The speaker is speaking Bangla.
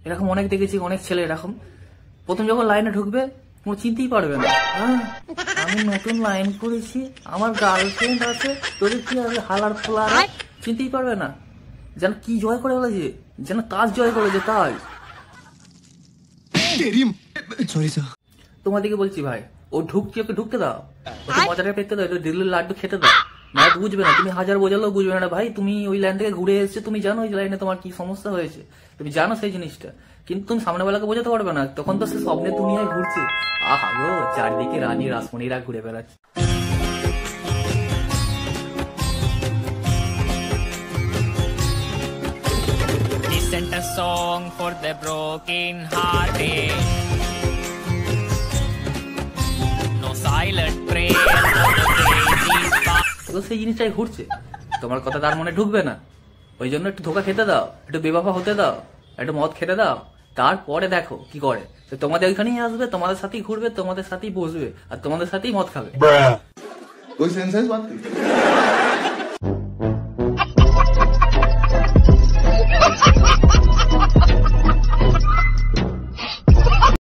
এরকম অনেক দেখেছি, অনেক ছেলে এরকম প্রথম যখন লাইনে ঢুকবে কোনো চিনতেই পারবে না। আমি নতুন লাইন করেছি, আমার গার্লফ্রেন্ড আছে, তোদের কি আছে হালার ফোলার, চিনতেই পারবে না। যেন কি জয় করে বলেছে, যেন তাজ জয় করেছে তাজ। তোমাদেরকে বলছি ভাই, ও ঢুকছে, ওকে ঢুকতে দাও, ওকে মজাটা পেতে দাও, দিল্লির লাড্ডু খেতে দাও, না বুঝবে না। তুমি হাজার বোঝালেও বুঝবে না ভাই। তুমি ওই লাইন থেকে ঘুরে এসেছো, তুমি জানো ওই লাইনে তোমার কি সমস্যা হয়েছে, তুমি জানো সেই জিনিসটা, কিন্তু তুমি সামনেবেলাকে বোঝাতে পারবে না। তখন তো সে স্বপ্নের দুনিয়ায় ঘুরছে। আহা গো, চারদিকে রানী রাসমণিরা ঘুরে বেড়াচ্ছে। Sent a song for the broken hearted. No silent prayer for the crazy. তো সেই জিনিসটাই ঘুরছে, তোমার কথা তার মনে ঢুকবে না। ওই জন্য একটু ধোকা খেতে দাও, একটু বেবাফা হতে দাও, একটু মদ খেতে দাও, তারপরে দেখো কি করে। তো তোমাদের ওইখানেই আসবে, তোমাদের সাথেই ঘুরবে, তোমাদের সাথেই বসবে, আর তোমাদের সাথেই মদ খাবে। कोई सेंस है इस बात की?